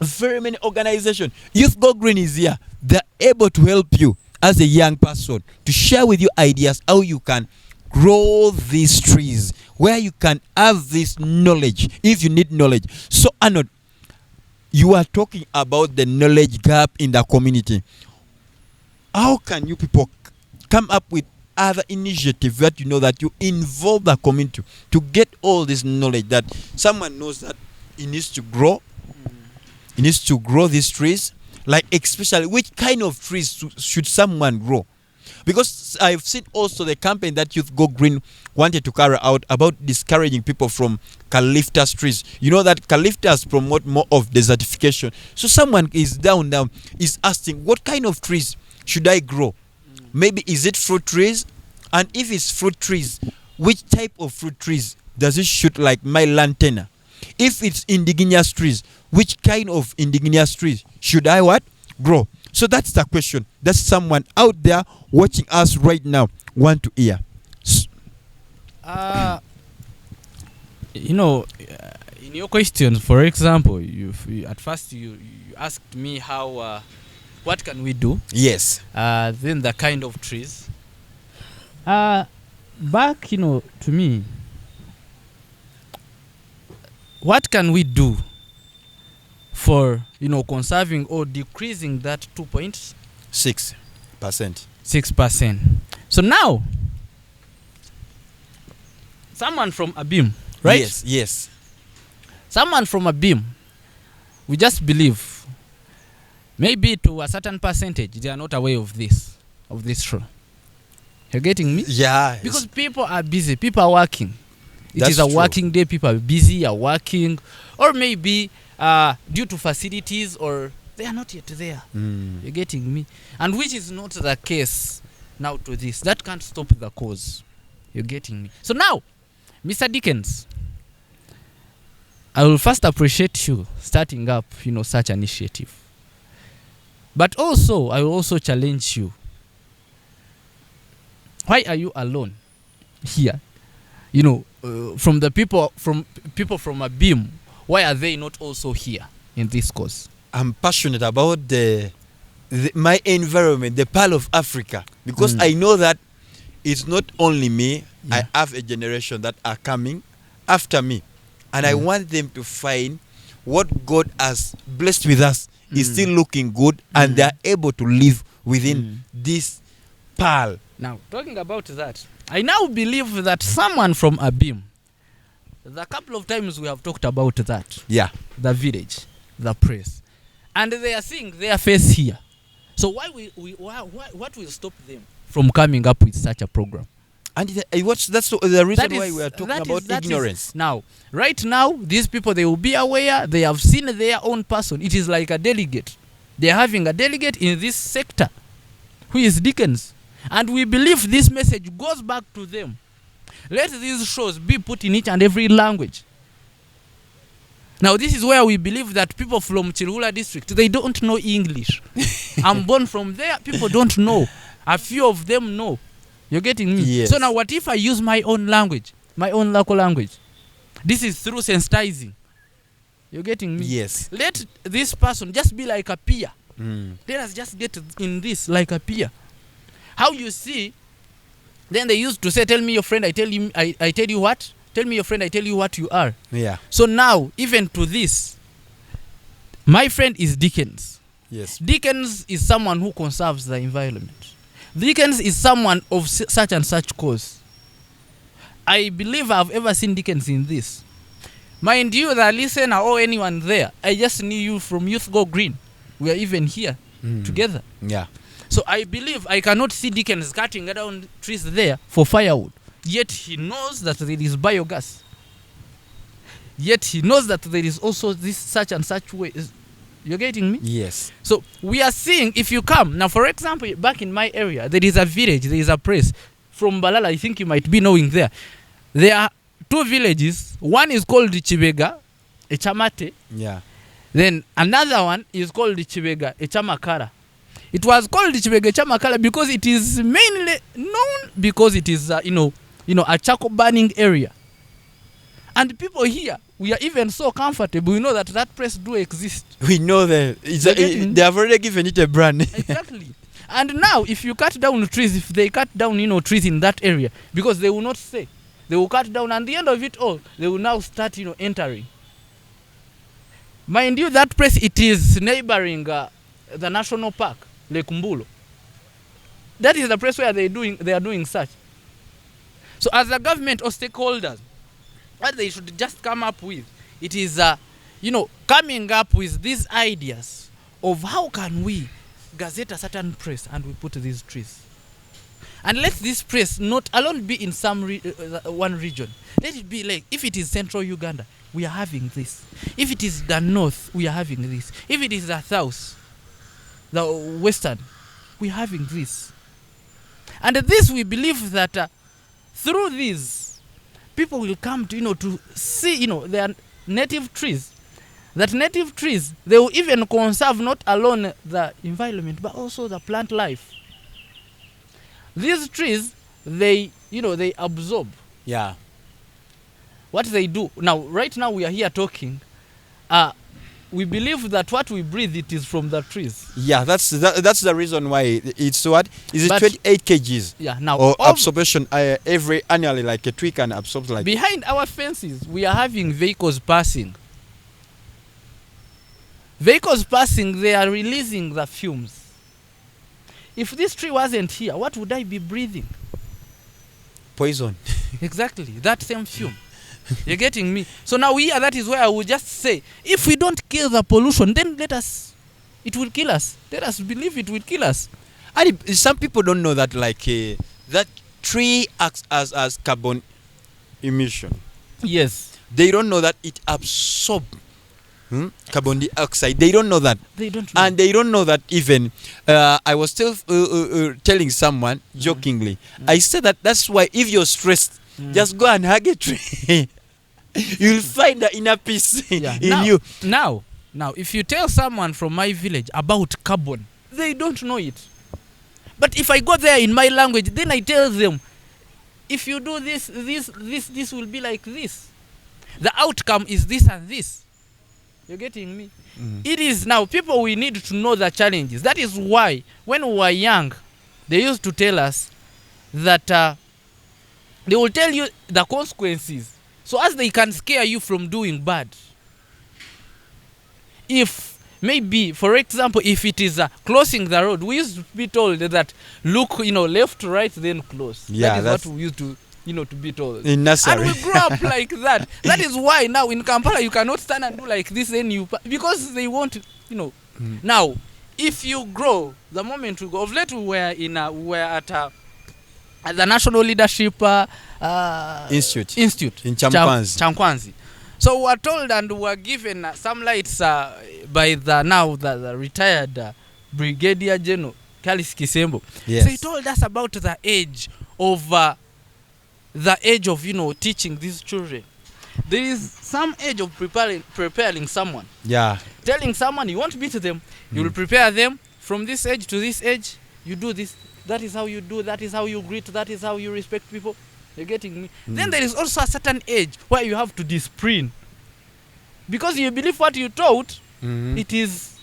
very many organizations. Youth Go Green is here. They're able to help you as a young person to share with you ideas how you can grow these trees, where you can have this knowledge if you need knowledge. So Arnold, you are talking about the knowledge gap in the community. How can you people come up with other initiatives that you know that you involve the community to get all this knowledge, that someone knows that he needs to grow, he needs to grow these trees, like especially which kind of trees should someone grow? Because I've seen also the campaign that Youth Go Green wanted to carry out about discouraging people from eucalyptus trees. You know that eucalyptus promote more of desertification. So someone is down is asking, what kind of trees should I grow? Maybe is it fruit trees? And if it's fruit trees, which type of fruit trees does it shoot, like my lantana? If it's indigenous trees, which kind of indigenous trees should I grow? So that's the question that someone out there watching us right now want to hear.
In your questions, for example, at first you asked me how what can we do?
Yes.
Then the kind of trees. Back, to me, what can we do for conserving or decreasing that 2.6%? 6%. So now, someone from Abim, right?
Yes.
Someone from Abim, we just believe maybe to a certain percentage they are not aware of this true. You're getting me?
Yeah.
Because people are busy, people are working. It
That's
is a
true.
working day, people are busy, are working, or maybe due to facilities, or they are not yet there. You're getting me? And which is not the case now to this. That can't stop the cause. You're getting me? So now, Mr. Dickens, I will first appreciate you starting up, such an initiative. But also, I will also challenge you. Why are you alone here, from the people from a beam, why are they not also here in this cause?
I'm passionate about my environment, the Pearl of Africa, because I know that it's not only me. I have a generation that are coming after me, and I want them to find what God has blessed with us is still looking good, and they are able to live within this pearl.
Now, talking about that, I now believe that someone from Abim, the couple of times we have talked about that, the village, the press, and they are seeing their face here. So why what will stop them from coming up with such a program?
And that's the reason why we are talking about ignorance.
Now, right now, these people, they will be aware, they have seen their own person. It is like a delegate. They are having a delegate in this sector, who is Dickens. And we believe this message goes back to them. Let these shows be put in each and every language. Now, this is where we believe that people from Chilhula district, they don't know English. I'm born from there, people don't know. A few of them know. You're getting me?
Yes.
So now what if I use my own language, my own local language? This is through sensitizing. You're getting me?
Yes.
Let this person just be like a peer. Let us just get in this like a peer. How you see, then they used to say, tell me your friend, I tell you what? Tell me your friend, I tell you what you are.
Yeah.
So now, even to this, my friend is Dickens.
Yes.
Dickens is someone who conserves the environment. Dickens is someone of such and such cause. I believe I've ever seen Dickens in this. Mind you, the listener or anyone there, I just knew you from Youth Go Green. We are even here together.
Yeah.
So I believe I cannot see Dickens cutting down trees there for firewood. Yet he knows that there is biogas. Yet he knows that there is also this such and such way. You're getting me?
Yes.
So we are seeing, if you come, now for example, back in my area, there is a village, there is a place. From Balala, I think you might be knowing there. There are two villages. One is called Chibega, Echamate.
Yeah.
Then another one is called Chibega, Echamakara. It was called Chibega, Echamakara because it is mainly known because it is, a charcoal burning area. And people here, we are even so comfortable. We know that place do exist.
We know that they have already given it a brand.
Exactly. And now, if you cut down trees, if they cut down, trees in that area, because they will not stay, they will cut down, and at the end of it all, they will now start, entering. Mind you, that place, it is neighboring the national park, Lake Mbulo. That is the place where they are doing such. So, as a government or stakeholders, what they should just come up with, it is, coming up with these ideas of how can we gazette a certain place and we put these trees. And let this place not alone be in some one region. Let it be like, if it is central Uganda, we are having this. If it is the north, we are having this. If it is the south, the western, we are having this. And this, we believe that through this, people will come to, to see, their native trees. That native trees, they will even conserve not alone the environment, but also the plant life. These trees, they absorb.
Yeah.
What they do. Now, right now we are here talking. We believe that what we breathe, it is from the trees.
Yeah, that's the reason why it's what? Is it 28 kgs?
Yeah, now.
Or absorption every annually, like a tree can absorb like.
Behind our fences, we are having vehicles passing. Vehicles passing, they are releasing the fumes. If this tree wasn't here, what would I be breathing?
Poison.
Exactly, that same fume. You're getting me? So now here, that is where I would just say, if we don't kill the pollution, then it will kill us. Let us believe it will kill us.
And some people don't know that that tree acts as carbon emission.
Yes.
They don't know that it absorbs carbon dioxide. They don't know that.
They don't know.
And they don't know that even. I was still telling someone jokingly. I said that's why if you're stressed, just go and hug a tree. You'll find the inner peace in you.
Now, if you tell someone from my village about carbon, they don't know it. But if I go there in my language, then I tell them, if you do this will be like this. The outcome is this and this. You're getting me? It is now people, we need to know the challenges. That is why when we were young, they used to tell us that they will tell you the consequences, so as they can scare you from doing bad. If maybe, for example, if it is crossing the road, we used to be told that look, left, right, then close.
Yeah,
that is what we used to, to be told.
In nursery.
And we grew up like that. That is why now in Kampala you cannot stand and do like this, then because they want, Now, if you grow, the moment we go, of late we were at the National Leadership Institute
in Chamkwanzi.
So we were told and we were given some lights by the retired Brigadier General Kalis Kisembo.
Yes.
So he told us about the age of teaching these children. There is some age of preparing someone.
Yeah.
Telling someone you won't beat them, you will prepare them from this age to this age. You do this. That is how you do. That is how you greet. That is how you respect people. You're getting me? Then there is also a certain age where you have to discipline, because you believe what you taught. It is.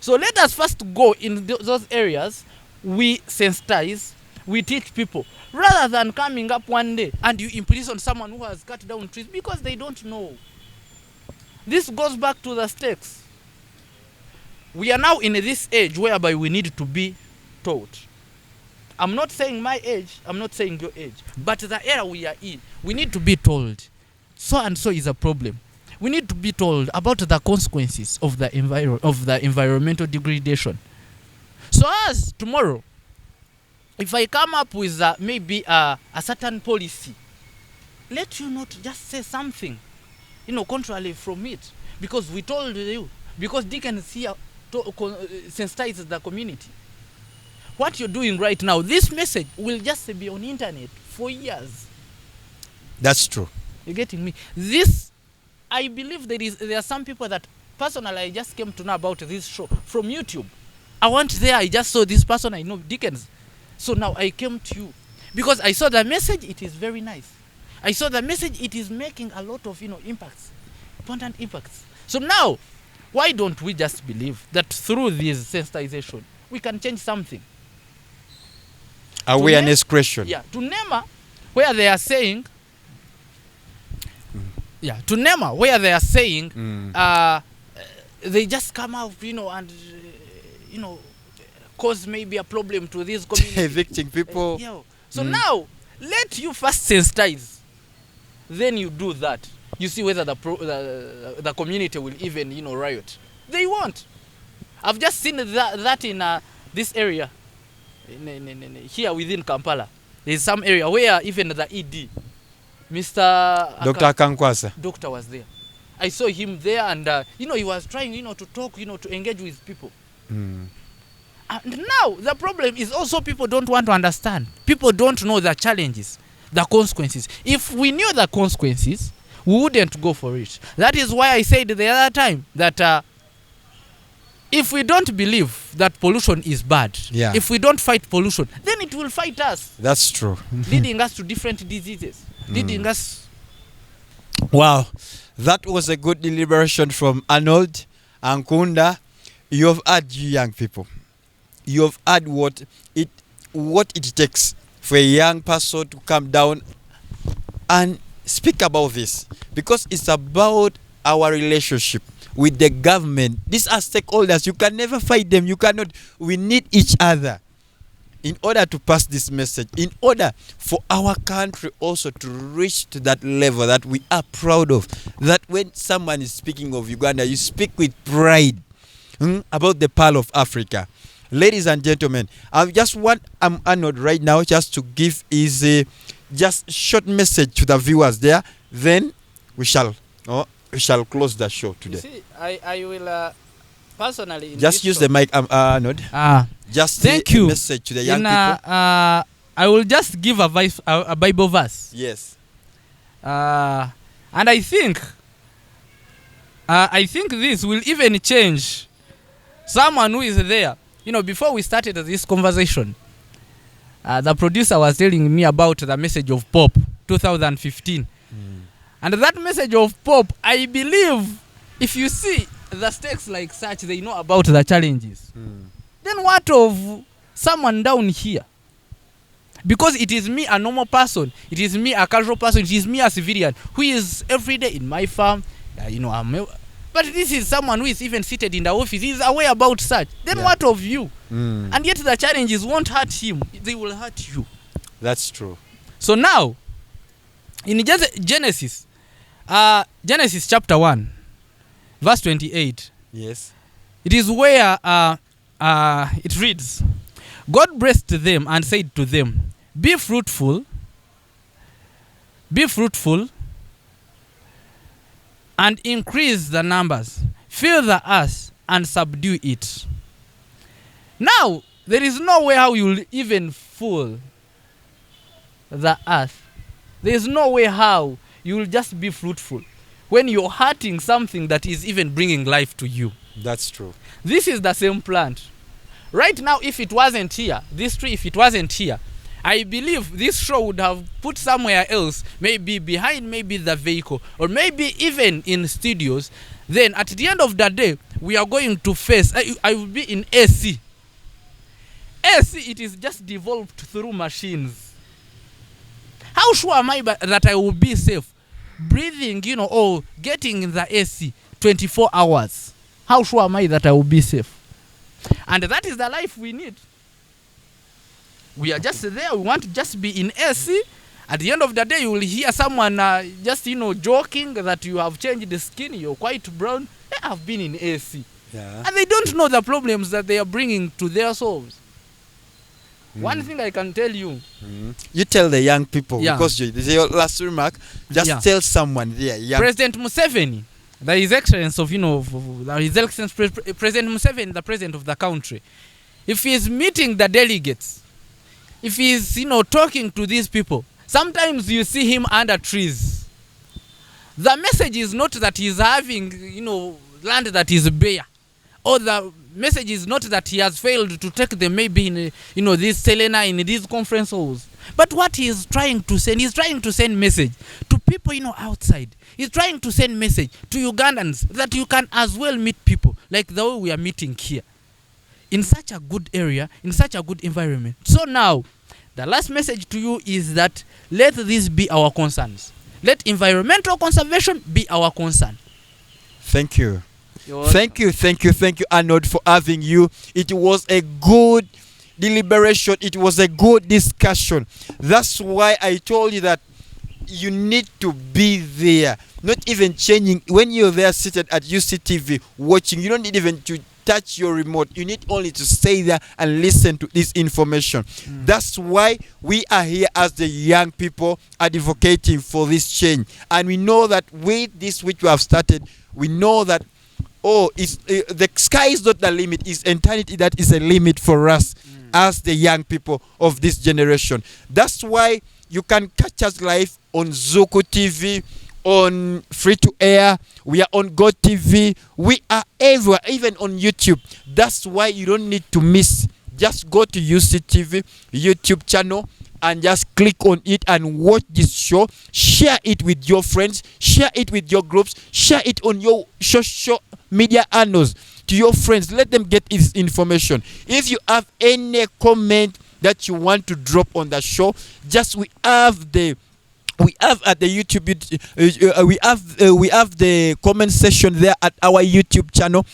So let us first go in those areas. We sensitize. We teach people, rather than coming up one day and you imprison someone who has cut down trees because they don't know. This goes back to the stakes. We are now in this age whereby we need to be taught. I'm not saying my age, I'm not saying your age, but the era we are in, we need to be told so and so is a problem. We need to be told about the consequences of the environmental degradation. So as tomorrow, if I come up with maybe a certain policy, let you not just say something, contrary from it, because we told you, because Dickens here sensitizes the community. What you're doing right now, this message will just be on internet for years.
That's true.
You're getting me? This, I believe there are some people that personally I just came to know about this show from YouTube. I went there, I just saw this person, I know Dickens. So now I came to you because I saw the message, it is very nice. I saw the message, it is making a lot of, impacts, important impacts. So now, why don't we just believe that through this sensitization, we can change something?
Awareness question.
Yeah, to Nema, where they are saying, they just come out, and, cause maybe a problem to this community.
Evicting people.
So now, let you first sensitize. Then you do that. You see whether the community will even, riot. They won't. I've just seen that in this area, here within Kampala. There's some area where even the ED, Mr.
Dr. Kankwasa.
Doctor was there. I saw him there and, he was trying, to talk, to engage with people. And now the problem is also people don't want to understand. People don't know the challenges, the consequences. If we knew the consequences, we wouldn't go for it. That is why I said the other time that if we don't believe that pollution is bad, if we don't fight pollution, then it will fight us.
That's true.
Leading us to different diseases. Leading us.
Wow. That was a good deliberation from Arnold, Ankunda. You have heard, you young people. You have heard what it takes for a young person to come down and speak about this, because it's about our relationship with the government. These are stakeholders. You can never fight them. You cannot. We need each other in order to pass this message, in order for our country also to reach to that level that we are proud of. That when someone is speaking of Uganda, you speak with pride about the Pearl of Africa. Ladies and gentlemen, I just want Arnold right now just to give his just short message to the viewers there. Then we shall close the show today.
You see, I will personally
just use the mic, Arnold. Just
thank you.
A message to the young people.
I will just give a Bible verse.
Yes.
And I think this will even change someone who is there. Before we started this conversation, The producer was telling me about the message of Pop 2015. And that message of Pop, I believe, if you see the stakes like such, they know about the challenges. Then what of someone down here? Because it is me, a normal person, it is me, a casual person, it is me, a civilian, who is every day in my farm, but this is someone who is even seated in the office, he is aware about such. Then what of you? And yet the challenges won't hurt him, they will hurt you.
That's true.
So now, in Genesis chapter 1, verse 28,
yes,
it is where it reads, God blessed them and said to them, be fruitful, and increase the numbers, fill the earth and subdue it. Now, there is no way how you will even fool the earth. There is no way how you will just be fruitful when you're hurting something that is even bringing life to you.
That's true.
This is the same plant. Right now, if it wasn't here, this tree, if it wasn't here, I believe this show would have put somewhere else, maybe behind maybe the vehicle, or maybe even in studios. Then at the end of the day, we are going to face, I will be in AC. AC, it is just developed through machines. How sure am I that I will be safe breathing, or getting in the AC 24 hours? How sure am I that I will be safe? And that is the life we need. We are just there. We want to just be in AC. At the end of the day, you will hear someone just, joking that you have changed the skin. You're quite brown. They have been in AC.
Yeah.
And they don't know the problems that they are bringing to their souls. One thing I can tell you.
You tell the young people, because your last remark, just tell someone there.
President Museveni, His Excellency of, His Excellency President Museveni, the president of the country, if he is meeting the delegates, if he is, talking to these people, sometimes you see him under trees. The message is not that he is having, land that is bare, or the message is not that he has failed to take them maybe in, this Selena, in these conference halls. But what he is trying to send, he's trying to send message to people, outside. He's trying to send message to Ugandans that you can as well meet people like the way we are meeting here, in such a good area, in such a good environment. So now, the last message to you is that let this be our concerns. Let environmental conservation be our concern.
Thank you. Thank you, Arnold, for having you. It was a good deliberation. It was a good discussion. That's why I told you that you need to be there. Not even changing. When you're there seated at UCTV watching, you don't need even to touch your remote. You need only to stay there and listen to this information. That's why we are here as the young people advocating for this change. And we know that with this which we have started, we know that the sky is not the limit. It's eternity that is a limit for us as the young people of this generation. That's why you can catch us live on Zuku TV, on Free to Air. We are on God TV. We are everywhere, even on YouTube. That's why you don't need to miss. Just go to UCTV YouTube channel and just click on it and watch this show. Share it with your friends. Share it with your groups. Share it on your social media handles to your friends. Let them get this information. If you have any comment that you want to drop on the show, we have at the YouTube, we have the comment section there at our YouTube channel.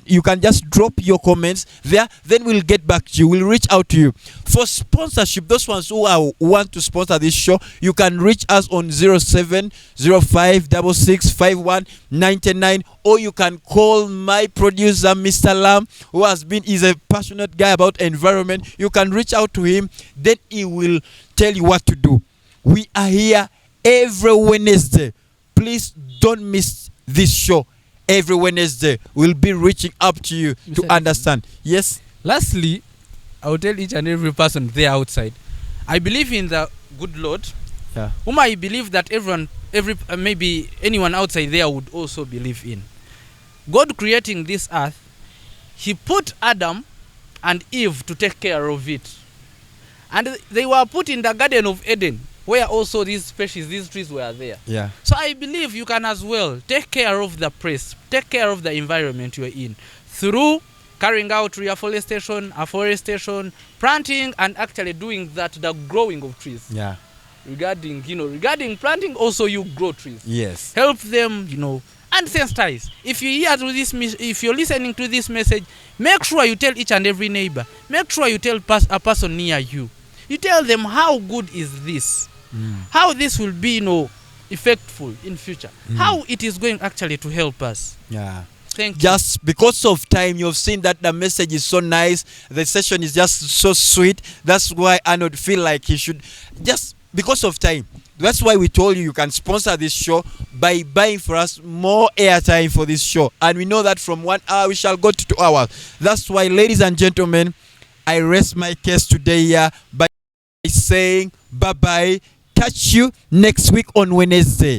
You can just drop your comments there. Then we'll get back to you. We'll reach out to you for sponsorship. Those ones who want to sponsor this show, you can reach us on 0705665199, or you can call my producer, Mr. Lam, who is a passionate guy about environment. You can reach out to him. Then he will tell you what to do. We are here every Wednesday. Please don't miss this show. Every Wednesday, we'll be reaching up to you to understand. Yes?
Lastly, I will tell each and every person there outside, I believe in the good Lord, whom I believe that maybe anyone outside there would also believe in. God creating this earth, He put Adam and Eve to take care of it. And they were put in the Garden of Eden, where also these trees were there.
Yeah.
So I believe you can as well take care of the place, take care of the environment you're in through carrying out reforestation, afforestation, planting, and actually doing that, the growing of trees.
Yeah.
Regarding planting, also you grow trees.
Yes.
Help them, and sensitize. If you hear through this, if you're listening to this message, make sure you tell each and every neighbor. Make sure you tell a person near you. You tell them how good is this, how this will be, effectful in future, how it is going actually to help us.
Yeah.
Thank you.
Just because of time, you've seen that the message is so nice, the session is just so sweet. That's why Arnold feel like he should, just because of time. That's why we told you can sponsor this show by buying for us more airtime for this show. And we know that from 1 hour we shall go to 2 hours. That's why, ladies and gentlemen, I rest my case today here by saying bye-bye. Catch you next week on Wednesday.